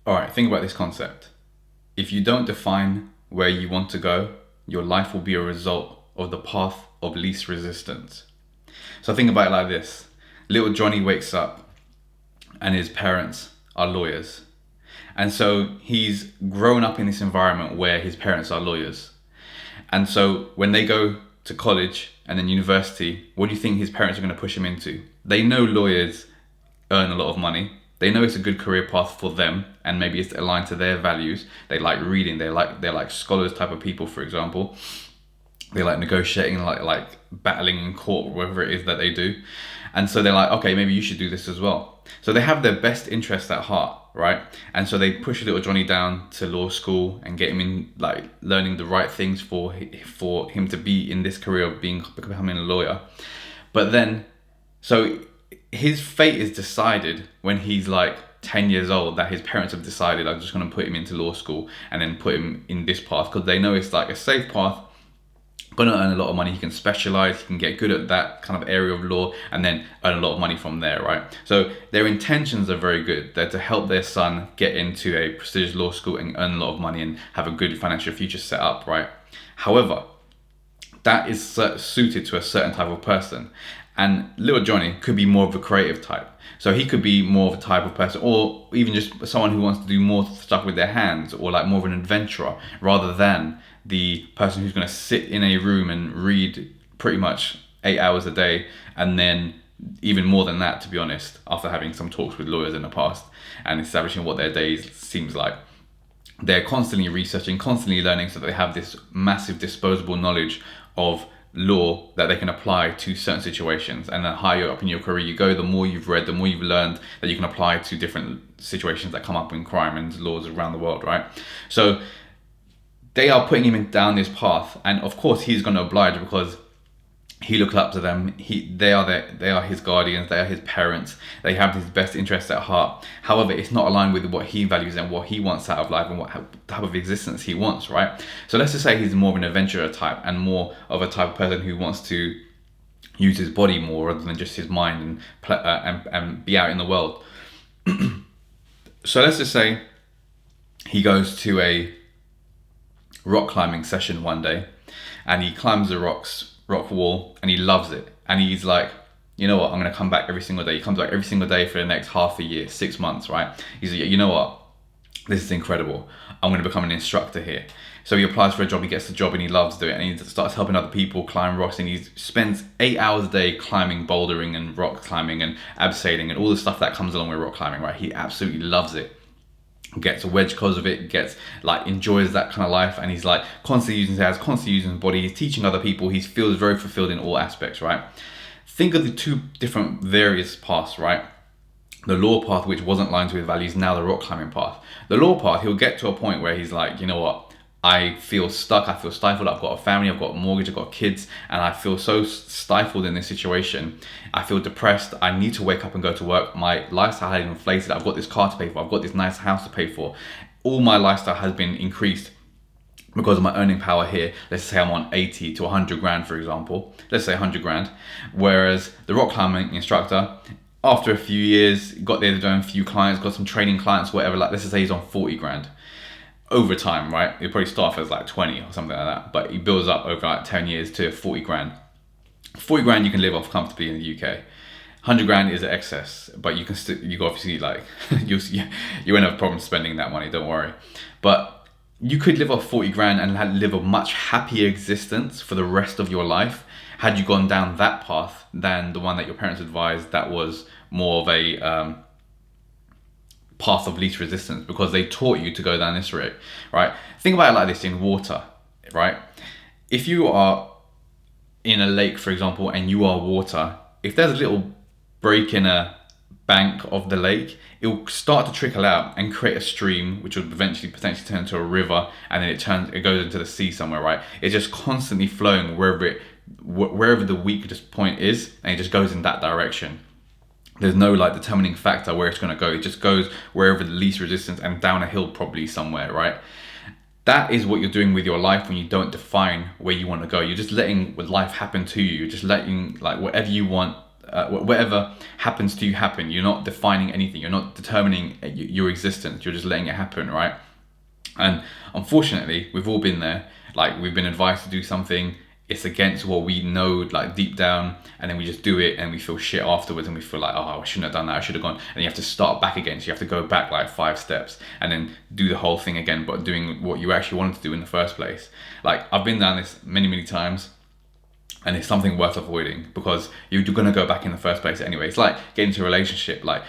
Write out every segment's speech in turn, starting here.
All right, think about this concept. If you don't define where you want to go, your life will be a result of the path of least resistance. So think about it like this. Little Johnny wakes up and his parents are lawyers. And so he's grown up in this environment where his parents are lawyers. And so when they go to college and then university, what do you think his parents are going to push him into? They know lawyers earn a lot of money. They know it's a good career path for them, and maybe it's aligned to their values. They like reading. They're like scholars type of people, for example. They like negotiating, like battling in court, whatever it is that they do. And so they're like, okay, maybe you should do this as well. So they have their best interests at heart, right? And so they push little Johnny down to law school and get him in, like, learning the right things for him to be in this career of becoming a lawyer. But then, so his fate is decided when he's like 10 years old, that his parents have decided, I'm just going to put him into law school and then put him in this path because they know it's like a safe path, going to earn a lot of money. He can specialize, he can get good at that kind of area of law and then earn a lot of money from there, right? So their intentions are very good. They're to help their son get into a prestigious law school and earn a lot of money and have a good financial future set up, right? However, that is suited to a certain type of person. And little Johnny could be more of a creative type. So he could be more of a type of person, or even just someone who wants to do more stuff with their hands, or like more of an adventurer, rather than the person who's going to sit in a room and read pretty much 8 hours a day, and then even more than that, to be honest, after having some talks with lawyers in the past and establishing what their days seems like. They're constantly researching, constantly learning, so that they have this massive disposable knowledge of law that they can apply to certain situations. And the higher up in your career you go, the more you've read, the more you've learned that you can apply to different situations that come up in crime and laws around the world, right? So they are putting him down this path, and of course he's going to oblige because he looked up to them. They are his guardians. They are his parents. They have his best interests at heart. However, it's not aligned with what he values and what he wants out of life and what type of existence he wants, right? So let's just say he's more of an adventurer type and more of a type of person who wants to use his body more rather than just his mind and be out in the world. So let's just say he goes to a rock climbing session one day, and he climbs the rock wall and he loves it, and he's like, you know what, I'm gonna come back every single day. He comes back every single day for the next half a year, 6 months, right? He's like, you know what, this is incredible, I'm gonna become an instructor here. So he applies for a job, he gets the job, and he loves doing it, and he starts helping other people climb rocks, and he spends 8 hours a day climbing, bouldering and rock climbing and abseiling and all the stuff that comes along with rock climbing, right? He absolutely loves it, gets a wedge because of it, gets like enjoys that kind of life, and he's like constantly using his hands, constantly using his body, he's teaching other people, he feels very fulfilled in all aspects, right? Think of the two different various paths, right? The law path, which wasn't aligned to his values, now the rock climbing path. The law path, he'll get to a point where he's like, you know what, I feel stuck, I feel stifled, I've got a family, I've got a mortgage, I've got kids, and I feel so stifled in this situation. I feel depressed, I need to wake up and go to work. My lifestyle has inflated, I've got this car to pay for, I've got this nice house to pay for. All my lifestyle has been increased because of my earning power here. Let's say I'm on 80 to 100 grand, for example. Let's say 100 grand. Whereas the rock climbing instructor, after a few years, got there doing a few clients, got some training clients, whatever, like let's just say he's on 40 grand. Over time, right? He'll probably start off as like 20 or something like that, but he builds up over like 10 years to 40 grand. 40 grand you can live off comfortably in the UK. 100 grand is excess, but you can still, you obviously like, you won't have a problem spending that money, don't worry. But you could live off 40 grand and live a much happier existence for the rest of your life had you gone down that path than the one that your parents advised, that was more of a path of least resistance, because they taught you to go down this route, right? Think about it like this in water, right? If you are in a lake, for example, and you are water, if there's a little break in a bank of the lake, it will start to trickle out and create a stream, which will eventually potentially turn into a river, and then it goes into the sea somewhere, right? It's just constantly flowing wherever the weakest point is, and it just goes in that direction. There's no like determining factor where it's going to go. It just goes wherever the least resistance, and down a hill probably somewhere, right? That is what you're doing with your life when you don't define where you want to go. You're just letting life happen to you. You're just letting like whatever you want whatever happens to you happen. You're not defining anything. You're not determining your existence. You're just letting it happen, right? And unfortunately, we've all been there. Like, we've been advised to do something, it's against what we know, like deep down, and then we just do it and we feel shit afterwards, and we feel like, oh, I shouldn't have done that, I should have gone. And you have to start back again. So you have to go back like 5 steps and then do the whole thing again, but doing what you actually wanted to do in the first place. Like, I've been down this many times, and it's something worth avoiding, because you're going to go back in the first place anyway. It's like getting into a relationship. Like,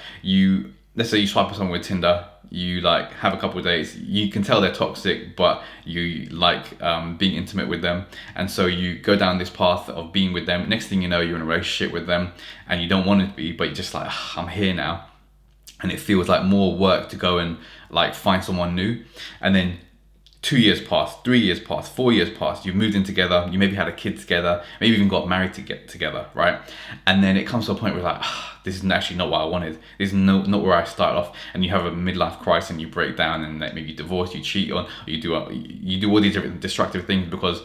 let's say you swipe on someone with Tinder, you like have a couple of dates, you can tell they're toxic, but you like being intimate with them, and so you go down this path of being with them. Next thing you know, you're in a relationship with them, and you don't want it to be, but you're just like, I'm here now, and it feels like more work to go and like find someone new. And then 2 years pass, 3 years pass, 4 years pass, you've moved in together, you maybe had a kid together, maybe even got married to get together, right? And then it comes to a point where you're like, this is actually not what I wanted. This is not where I started off. And you have a midlife crisis, and you break down, and like maybe you divorce, you cheat on, or you do all these different destructive things because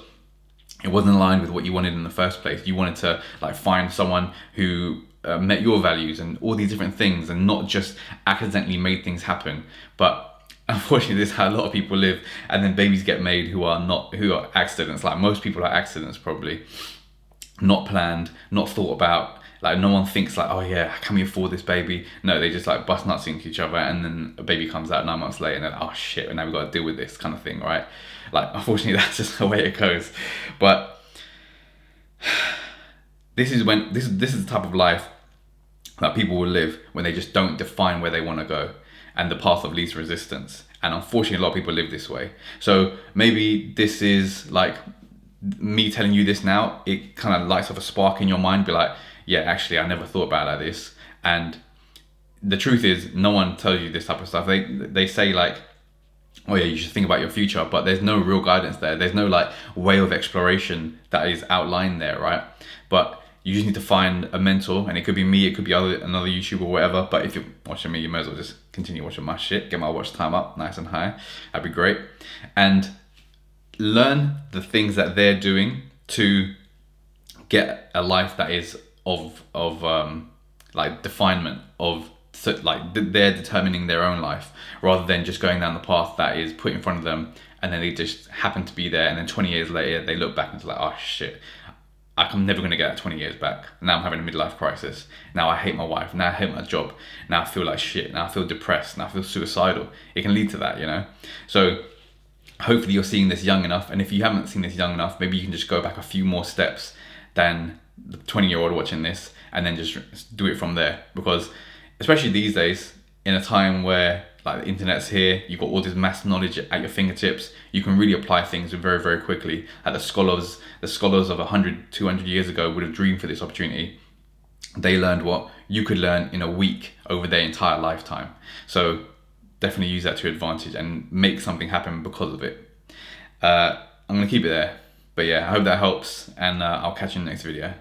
it wasn't aligned with what you wanted in the first place. You wanted to like find someone who met your values and all these different things, and not just accidentally made things happen. But unfortunately, this is how a lot of people live, and then babies get made who are accidents. Like, most people are accidents, probably not planned, not thought about. Like, no one thinks like, oh yeah, can we afford this baby? No, they just like bust nuts into each other, and then a baby comes out 9 months later, and then, oh shit, and now we've got to deal with this kind of thing, right? Like, unfortunately, that's just the way it goes. But this is the type of life that people will live when they just don't define where they want to go and the path of least resistance. And unfortunately, a lot of people live this way. So maybe this is like me telling you this now, it kind of lights off a spark in your mind, be like, yeah, actually, I never thought about it like this. And the truth is, no one tells you this type of stuff. They say like, oh yeah, you should think about your future, but there's no real guidance there. There's no like way of exploration that is outlined there, right? But you just need to find a mentor, and it could be me, it could be another YouTuber or whatever. But if you're watching me, you may as well just continue watching my shit, get my watch time up nice and high. That'd be great. And learn the things that they're doing to get a life that is of like definement of, so like they're determining their own life, rather than just going down the path that is put in front of them, and then they just happen to be there, and then 20 years later they look back and it's like, oh shit, I'm never going to get that 20 years back. Now I'm having a midlife crisis. Now I hate my wife. Now I hate my job. Now I feel like shit. Now I feel depressed. Now I feel suicidal. It can lead to that, you know? So hopefully you're seeing this young enough. And if you haven't seen this young enough, maybe you can just go back a few more steps than the 20-year-old watching this, and then just do it from there. Because especially these days, in a time where like the internet's here, you've got all this mass knowledge at your fingertips, you can really apply things very quickly. Like the scholars of 100, 200 years ago would have dreamed for this opportunity. They learned what you could learn in a week over their entire lifetime. So definitely use that to your advantage and make something happen because of it. I'm gonna keep it there. But yeah, I hope that helps, and I'll catch you in the next video.